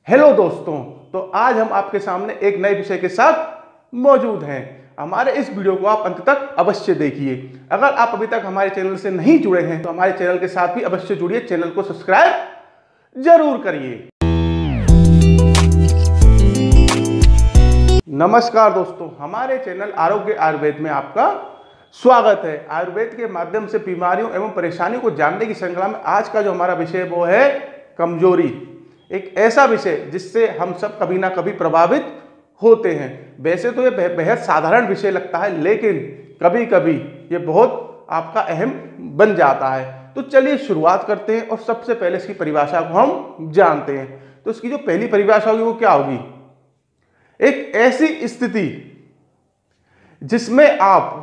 Hello दोस्तों, तो आज हम आपके सामने एक नए विषय के साथ मौजूद हैं। हमारे इस वीडियो को आप अंत तक अवश्य देखिए। अगर आप अभी तक हमारे चैनल से नहीं जुड़े हैं तो हमारे चैनल के साथ भी अवश्य जुड़िए, चैनल को सब्सक्राइब जरूर करिए। नमस्कार दोस्तों, हमारे चैनल आरोग्य आयुर्वेद में आपका स्वागत है। आयुर्वेद के माध्यम से बीमारियों एवं परेशानियों को जानने की श्रृंखला में आज का जो हमारा विषय है वो है कमजोरी। एक ऐसा विषय जिससे हम सब कभी ना कभी प्रभावित होते हैं। वैसे तो ये बेहद साधारण विषय लगता है, लेकिन कभी कभी ये बहुत आपका अहम बन जाता है। तो चलिए शुरुआत करते हैं और सबसे पहले इसकी परिभाषा को हम जानते हैं। तो इसकी जो पहली परिभाषा होगी वो क्या होगी? एक ऐसी स्थिति जिसमें आप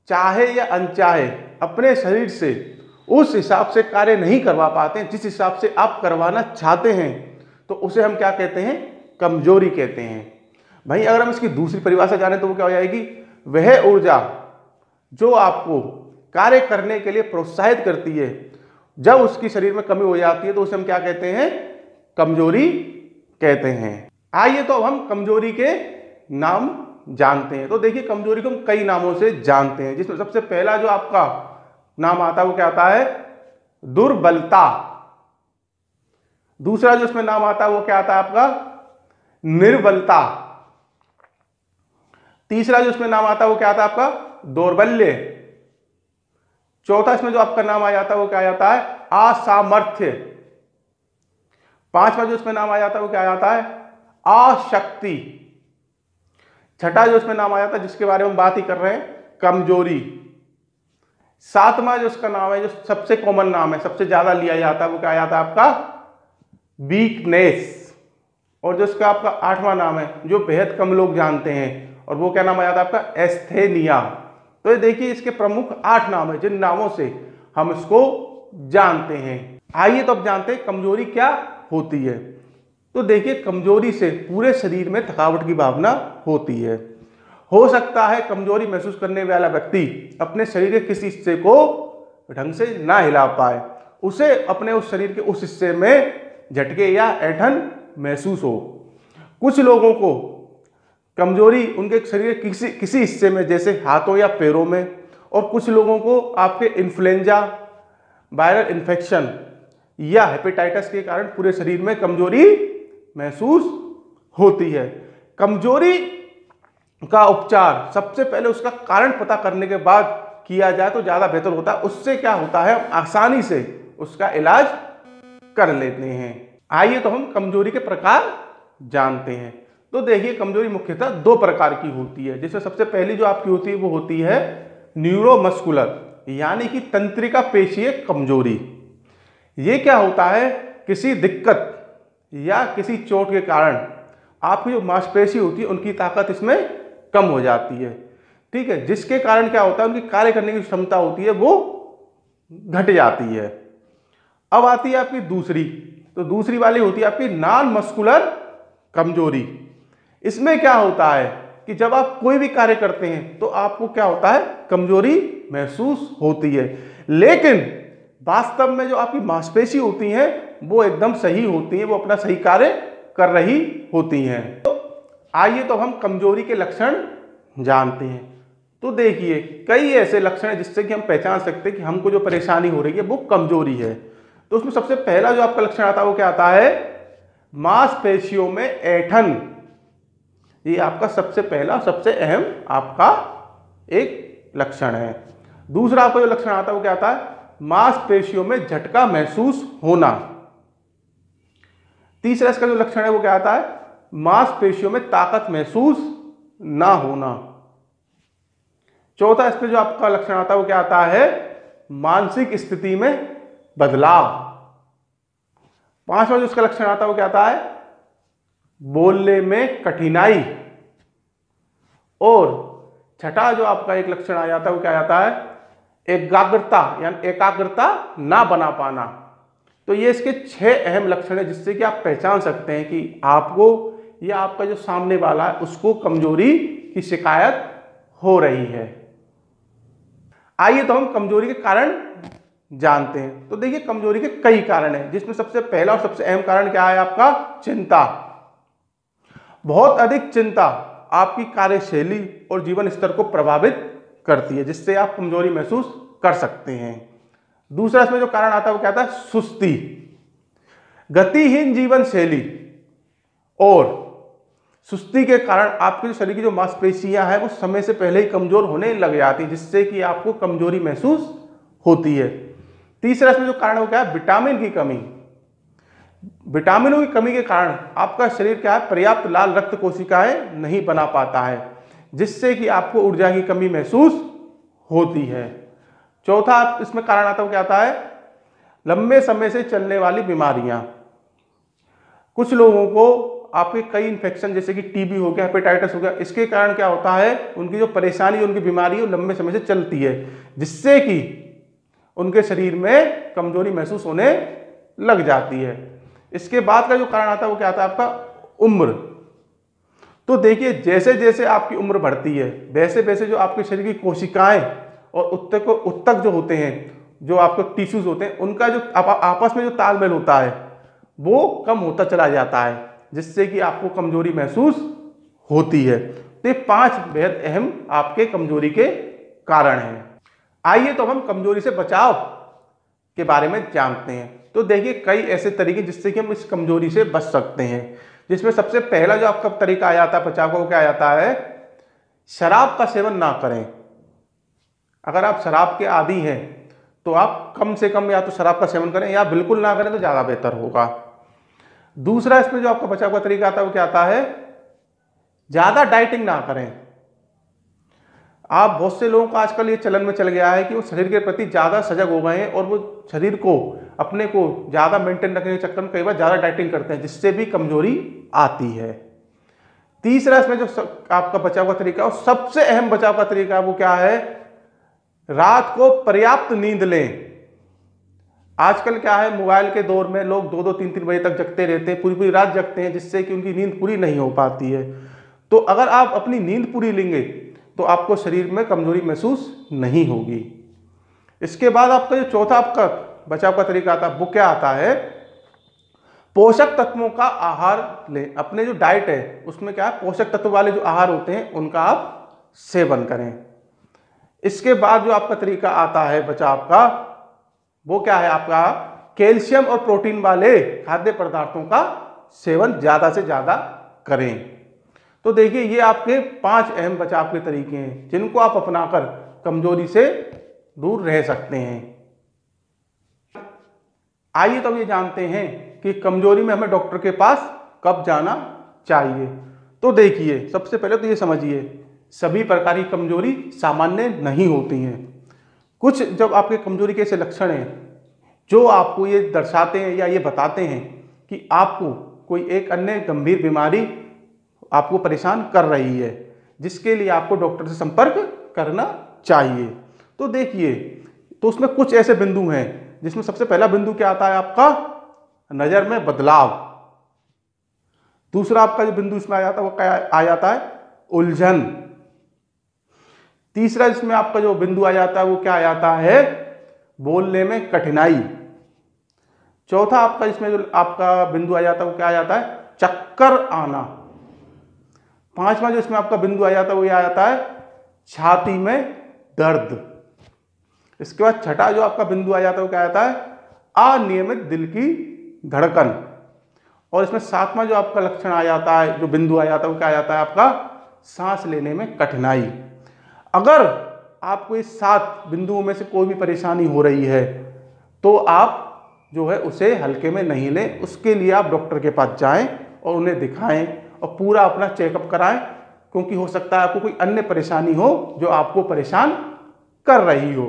चाहे या अनचाहे अपने शरीर से उस हिसाब से कार्य नहीं करवा पाते हैं जिस हिसाब से आप करवाना चाहते हैं, तो उसे हम क्या कहते हैं? कमजोरी कहते हैं। भाई अगर हम इसकी दूसरी परिभाषा जाने तो वो क्या हो जाएगी? वह ऊर्जा जो आपको कार्य करने के लिए प्रोत्साहित करती है, जब उसकी शरीर में कमी हो जाती है तो उसे हम क्या कहते हैं? कमजोरी कहते हैं। आइए तो अब हम कमजोरी के नाम जानते हैं। तो देखिए, कमजोरी को हम कई नामों से जानते हैं, जिसमें सबसे पहला जो आपका नाम आता है वो क्या आता है? दुर्बलता। दूसरा जो इसमें नाम आता है वो क्या आता है आपका? निर्बलता। तीसरा जो इसमें नाम आता है वो क्या आता है आपका? दौर्बल्य। चौथा इसमें जो आपका नाम आ जाता है वो क्या आ जाता है? असामर्थ्य। पांचवा जो इसमें नाम आ जाता है वो क्या आ जाता है? अशक्ति। छठा जो इसमें नाम आ जाता है जिसके बारे में हम बात ही कर रहे हैं, कमजोरी। सातवां जो इसका नाम है, जो सबसे कॉमन नाम है, सबसे ज्यादा लिया जाता है, वो क्या आ जाता है आपका? वीकनेस। और जो इसका आपका आठवां नाम है जो बेहद कम लोग जानते हैं, और वो क्या नाम आ जाता है आपका? एस्थेनिया। तो ये देखिए, इसके प्रमुख 8 नाम है जिन नामों से हम इसको जानते हैं। आइए तो अब जानते हैं कमजोरी क्या होती है। तो देखिए, कमजोरी से पूरे शरीर में थकावट की भावना होती है। हो सकता है कमजोरी महसूस करने वाला व्यक्ति अपने शरीर के किसी हिस्से को ढंग से ना हिला पाए, उसे अपने उस शरीर के उस हिस्से में झटके या ऐंठन महसूस हो। कुछ लोगों को कमजोरी उनके शरीर के किसी हिस्से में, जैसे हाथों या पैरों में, और कुछ लोगों को आपके इन्फ्लुएंजा, वायरल इन्फेक्शन या हेपेटाइटिस के कारण पूरे शरीर में कमजोरी महसूस होती है। कमजोरी का उपचार सबसे पहले उसका कारण पता करने के बाद किया जाए तो ज्यादा बेहतर होता है। उससे क्या होता है, हम आसानी से उसका इलाज कर लेते हैं। आइए तो हम कमजोरी के प्रकार जानते हैं। तो देखिए, कमजोरी मुख्यतः 2 प्रकार की होती है, जिसमें सबसे पहली जो आपकी होती है वो होती है न्यूरोमस्कुलर, यानी कि तंत्रिका पेशीय कमजोरी। ये क्या होता है? किसी दिक्कत या किसी चोट के कारण आपकी जो मांसपेशी होती है उनकी ताकत इसमें कम हो जाती है, ठीक है, जिसके कारण क्या होता है, उनकी कार्य करने की क्षमता होती है वो घट जाती है। अब आती है आपकी दूसरी, तो दूसरी वाली होती है आपकी नॉन मस्कुलर कमजोरी। इसमें क्या होता है कि जब आप कोई भी कार्य करते हैं तो आपको क्या होता है? कमजोरी महसूस होती है, लेकिन वास्तव में जो आपकी मांसपेशी होती हैं वो एकदम सही होती हैं, वो अपना सही कार्य कर रही होती हैं। तो आइए तो हम कमजोरी के लक्षण जानते हैं। तो देखिए, कई ऐसे लक्षण हैं जिससे कि हम पहचान सकते हैं कि हमको जो परेशानी हो रही है वो कमजोरी है। तो उसमें सबसे पहला जो आपका लक्षण आता है वो क्या आता है? मांसपेशियों में ऐंठन। ये आपका सबसे पहला, सबसे अहम आपका एक लक्षण है। दूसरा आपका जो लक्षण आता है वो क्या आता है? मांसपेशियों में झटका महसूस होना। तीसरा इसका जो लक्षण है वो क्या आता है? मांसपेशियों में ताकत महसूस ना होना। चौथा इसमें जो आपका लक्षण आता है वो क्या आता है? मानसिक स्थिति में बदलाव। पांचवा जो इसका लक्षण आता है वो क्या आता है? बोलने में कठिनाई। और छठा जो आपका एक लक्षण आ जाता है वो क्या आ जाता है? एकाग्रता, यानी एकाग्रता ना बना पाना। तो ये इसके 6 अहम लक्षण है जिससे कि आप पहचान सकते हैं कि आपको या आपका जो सामने वाला है उसको कमजोरी की शिकायत हो रही है। आइए तो हम कमजोरी के कारण जानते हैं। तो देखिए कमजोरी के कई कारण हैं, जिसमें सबसे पहला और सबसे अहम कारण क्या है आपका? चिंता। बहुत अधिक चिंता आपकी कार्यशैली और जीवन स्तर को प्रभावित करती है, जिससे आप कमजोरी महसूस कर सकते हैं। दूसरा इसमें जो कारण आता है वो क्या आता है? सुस्ती। गतिहीन जीवन शैली और सुस्ती के कारण आपके जो शरीर की जो मांसपेशियां हैं वो समय से पहले ही कमजोर होने लग जाती है, जिससे कि आपको कमजोरी महसूस होती है। तीसरा इसमें जो कारण है वो क्या है? विटामिन की कमी। विटामिनों की कमी के कारण आपका शरीर क्या है? पर्याप्त लाल रक्त कोशिकाएं नहीं बना पाता है, जिससे कि आपको ऊर्जा की कमी महसूस होती है। चौथा इसमें कारण आता है वो क्या आता है? लंबे समय से चलने वाली बीमारियां। कुछ लोगों को आपके कई इन्फेक्शन जैसे कि टीबी हो गया, हेपेटाइटिस हो गया, इसके कारण क्या होता है? उनकी जो परेशानी, उनकी बीमारी वो लंबे समय से चलती है, जिससे कि उनके शरीर में कमजोरी महसूस होने लग जाती है। इसके बाद का जो कारण आता है वो क्या आता है? आपका उम्र। तो देखिए जैसे जैसे आपकी उम्र बढ़ती है वैसे वैसे जो आपके शरीर की कोशिकाएं और उत्तक जो होते हैं, जो आपके टिश्यूज होते हैं, उनका जो आपस में जो तालमेल होता है वो कम होता चला जाता है, जिससे कि आपको कमजोरी महसूस होती है। तो ये 5 बेहद अहम आपके कमजोरी के कारण हैं। आइए तो हम कमजोरी से बचाव के बारे में जानते हैं। तो देखिए कई ऐसे तरीके जिससे कि हम इस कमजोरी से बच सकते हैं, जिसमें सबसे पहला जो आपका तरीका आ जाता है बचाव का वो क्या आ जाता है? शराब का सेवन ना करें। अगर आप शराब के आदी हैं तो आप कम से कम या तो शराब का सेवन करें या बिल्कुल ना करें तो ज़्यादा बेहतर होगा। दूसरा इसमें जो आपका बचाव का तरीका आता है वो क्या आता है? ज़्यादा डाइटिंग ना करें। आप बहुत से लोगों का आजकल ये चलन में चल गया है कि वो शरीर के प्रति ज़्यादा सजग हो गए हैं और वो शरीर को अपने को ज़्यादा मेंटेन रखने के चक्कर में कई बार ज़्यादा डाइटिंग करते हैं, जिससे भी कमजोरी आती है। तीसरा इसमें जो आपका बचाव का तरीका है, सबसे अहम बचाव का तरीका वो क्या है? रात को पर्याप्त नींद लें। आजकल क्या है, मोबाइल के दौर में लोग 2-2, 3-3 बजे तक जगते रहते हैं, पूरी पूरी रात जगते हैं, जिससे कि उनकी नींद पूरी नहीं हो पाती है। तो अगर आप अपनी नींद पूरी लेंगे तो आपको शरीर में कमजोरी महसूस नहीं होगी। इसके बाद आपका जो चौथा आपका बचाव का तरीका आता है वो क्या आता है? पोषक तत्वों का आहार लें। अपने जो डाइट है उसमें क्या है? पोषक तत्व वाले जो आहार होते हैं उनका आप सेवन करें। इसके बाद जो आपका तरीका आता है बचाव का वो क्या है? आपका कैल्शियम और प्रोटीन वाले खाद्य पदार्थों का सेवन ज्यादा से ज्यादा करें। तो देखिए ये आपके 5 अहम बचाव के तरीके हैं, जिनको आप अपनाकर कमजोरी से दूर रह सकते हैं। आइए तो ये जानते हैं कि कमजोरी में हमें डॉक्टर के पास कब जाना चाहिए। तो देखिए सबसे पहले तो ये समझिए सभी प्रकार की कमजोरी सामान्य नहीं होती हैं। कुछ जब आपके कमजोरी के ऐसे लक्षण हैं जो आपको ये दर्शाते हैं या ये बताते हैं कि आपको कोई एक अन्य गंभीर बीमारी आपको परेशान कर रही है, जिसके लिए आपको डॉक्टर से संपर्क करना चाहिए। तो देखिए तो उसमें कुछ ऐसे बिंदु हैं जिसमें सबसे पहला बिंदु क्या आता है? आपका नजर में बदलाव। दूसरा आपका जो बिंदु इसमें आ जाता है वो क्या आ जाता है? उलझन। तीसरा जिसमें आपका जो बिंदु आ जाता है वो क्या आ जाता है? बोलने में कठिनाई। चौथा आपका इसमें जो आपका बिंदु आ जाता है वो क्या आ जाता है? चक्कर आना। पांचवा जो इसमें आपका बिंदु आ जाता है वो ये आ जाता है छाती में दर्द। इसके बाद छठा जो आपका बिंदु आ जाता है वो क्या आ जाता है? अनियमित दिल की धड़कन। और इसमें सातवां जो आपका लक्षण आ जाता है, जो बिंदु आ जाता है वो क्या आ जाता है? आपका सांस लेने में कठिनाई। अगर आपको इस 7 बिंदुओं में से कोई भी परेशानी हो रही है तो आप जो है उसे हल्के में नहीं लें। उसके लिए आप डॉक्टर के पास जाएं और उन्हें दिखाएं और पूरा अपना चेकअप कराएं, क्योंकि हो सकता है आपको कोई अन्य परेशानी हो जो आपको परेशान कर रही हो।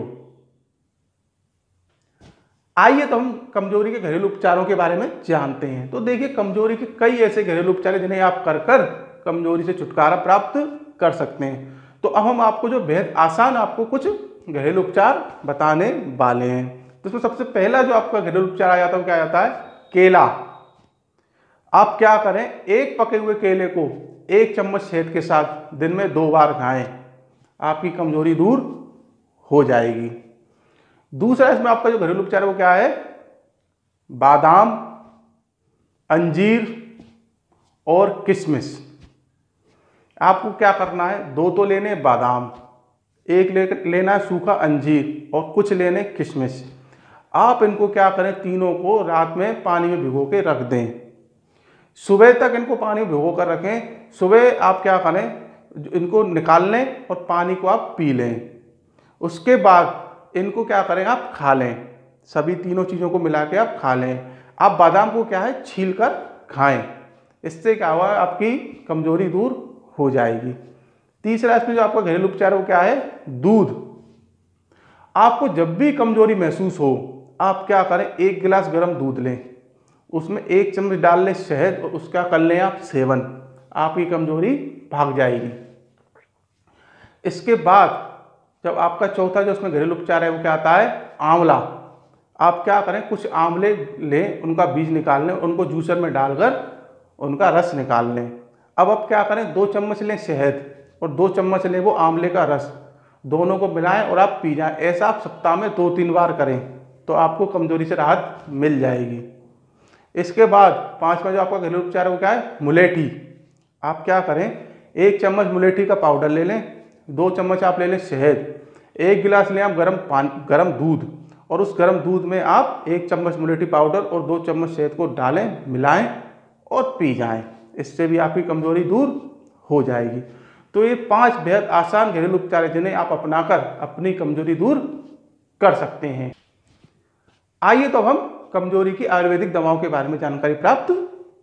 आइए तो हम कमजोरी के घरेलू उपचारों के बारे में जानते हैं। तो देखिए कमजोरी के कई ऐसे घरेलू उपचार हैं जिन्हें आप कर कमजोरी से छुटकारा प्राप्त कर सकते हैं। तो अब हम आपको जो बेहद आसान आपको कुछ घरेलू उपचार बताने वाले हैं। तो इसमें सबसे पहला जो आपका घरेलू उपचार आ जाता है वो क्या आ जाता है? केला। आप क्या करें, एक पके हुए केले को 1 चम्मच शहद के साथ दिन में 2 बार खाएं, आपकी कमजोरी दूर हो जाएगी। दूसरा इसमें आपका जो घरेलू उपचार है वो क्या है, बादाम, अंजीर और किशमिश। आपको क्या करना है, 2 तो लेने बादाम, एक लेना है सूखा अंजीर और कुछ लेने किशमिश। आप इनको क्या करें, तीनों को रात में पानी में भिगो के रख दें। सुबह तक इनको पानी में भिगो कर रखें। सुबह आप क्या करें, इनको निकाल लें और पानी को आप पी लें। उसके बाद इनको क्या करें, आप खा लें। सभी तीनों चीज़ों को मिला के आप खा लें। आप बादाम को क्या है, छील कर खाएं। इससे क्या हुआ, आपकी कमजोरी दूर हो जाएगी। तीसरा इसमें जो आपका घरेलू उपचार है वो क्या है, दूध। आपको जब भी कमजोरी महसूस हो, आप क्या करें, 1 गिलास गर्म दूध लें, उसमें 1 चम्मच डाल लें शहद और उसका कर लें आप सेवन। आपकी कमजोरी भाग जाएगी। इसके बाद जब आपका चौथा जो उसमें घरेलू उपचार है वो क्या आता है, आंवला। आप क्या करें, कुछ आंवले लें, उनका बीज निकाल लें, उनको जूसर में डालकर उनका रस निकाल लें। अब आप क्या करें, 2 चम्मच लें शहद और 2 चम्मच लें वो आंवले का रस, दोनों को मिलाएं और आप पी जाएं। ऐसा आप सप्ताह में 2-3 बार करें तो आपको कमजोरी से राहत मिल जाएगी। इसके बाद 5वां जो आपका घरेलू उपचार है वो क्या है, मुलेठी। आप क्या करें, 1 चम्मच मुलेठी का पाउडर ले लें, 2 चम्मच आप ले लें शहद, 1 गिलास लें आप गर्म दूध और उस गर्म दूध में आप 1 चम्मच मुलेठी पाउडर और 2 चम्मच शहद को डालें, मिलाएं और पी जाएं। इससे भी आपकी कमजोरी दूर हो जाएगी। तो ये 5 बेहद आसान घरेलू उपचार हैं जिन्हें आप अपनाकर अपनी कमजोरी दूर कर सकते हैं। आइए तो हम कमजोरी की आयुर्वेदिक दवाओं के बारे में जानकारी प्राप्त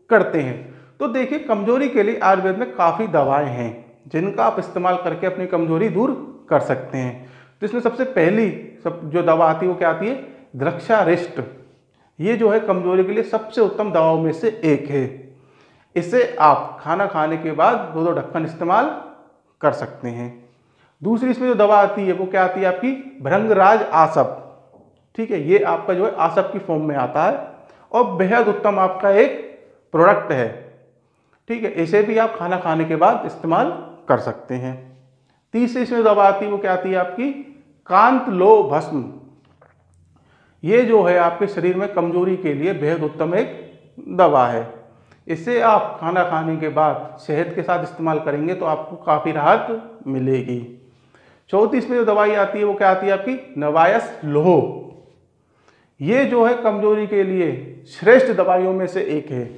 करते हैं। तो देखिए, कमजोरी के लिए आयुर्वेद में काफ़ी दवाएं हैं जिनका आप इस्तेमाल करके अपनी कमजोरी दूर कर सकते हैं। तो इसमें सबसे पहली जो दवा आती है वो क्या आती है, द्रक्षारिष्ट। ये जो है कमजोरी के लिए सबसे उत्तम दवाओं में से एक है। इसे आप खाना खाने के बाद 2 ढक्कन इस्तेमाल कर सकते हैं। दूसरी इसमें जो दवा आती है वो क्या आती है आपकी, भृंगराज आसप। ठीक है, ये आपका जो है आसप की फॉर्म में आता है और बेहद उत्तम आपका एक प्रोडक्ट है। ठीक है, इसे भी आप खाना खाने के बाद इस्तेमाल कर सकते हैं। तीसरी इसमें दवा आती है वो क्या आती है आपकी, कांतलो भस्म। ये जो है आपके शरीर में कमजोरी के लिए बेहद उत्तम एक दवा है। इसे आप खाना खाने के बाद शहद के साथ इस्तेमाल करेंगे तो आपको काफ़ी राहत मिलेगी। चौथी इसमें जो दवाई आती है वो क्या आती है आपकी, नवायस लोह। ये जो है कमजोरी के लिए श्रेष्ठ दवाइयों में से एक है।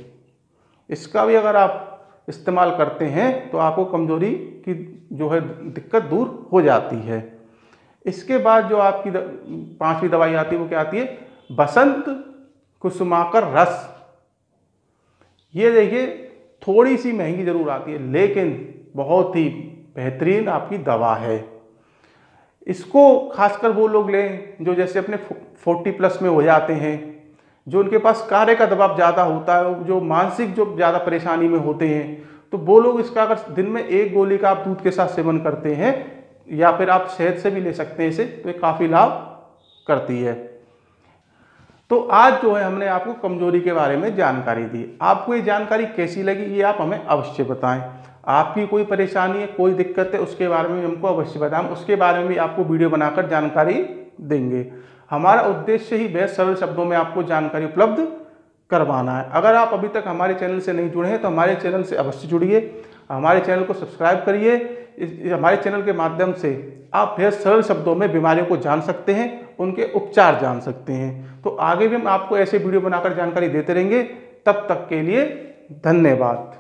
इसका भी अगर आप इस्तेमाल करते हैं तो आपको कमजोरी की जो है दिक्कत दूर हो जाती है। इसके बाद जो आपकी 5वीं दवाई आती है वो क्या आती है, बसंत कुसुमाकर रस। ये देखिए थोड़ी सी महंगी जरूर आती है लेकिन बहुत ही बेहतरीन आपकी दवा है। इसको खासकर वो लोग लें जो जैसे अपने 40+ में हो जाते हैं, जो उनके पास कार्य का दबाव ज़्यादा होता है, जो मानसिक जो ज़्यादा परेशानी में होते हैं, तो वो लोग इसका अगर दिन में 1 गोली का आप दूध के साथ सेवन करते हैं या फिर आप शहद से भी ले सकते हैं इसे, तो ये काफ़ी लाभ करती है। तो आज जो है हमने आपको कमजोरी के बारे में जानकारी दी। आपको ये जानकारी कैसी लगी ये आप हमें अवश्य बताएं। आपकी कोई परेशानी है, कोई दिक्कत है, उसके बारे में हमको अवश्य बताएं। उसके बारे में भी आपको वीडियो बनाकर जानकारी देंगे। हमारा उद्देश्य ही बेहद सरल शब्दों में आपको जानकारी उपलब्ध करवाना है। अगर आप अभी तक हमारे चैनल से नहीं जुड़े हैं तो हमारे चैनल से अवश्य जुड़िए, हमारे चैनल को सब्सक्राइब करिए। हमारे चैनल के माध्यम से आप बेहद सरल शब्दों में बीमारियों को जान सकते हैं, उनके उपचार जान सकते हैं। तो आगे भी हम आपको ऐसे वीडियो बनाकर जानकारी देते रहेंगे। तब तक के लिए धन्यवाद।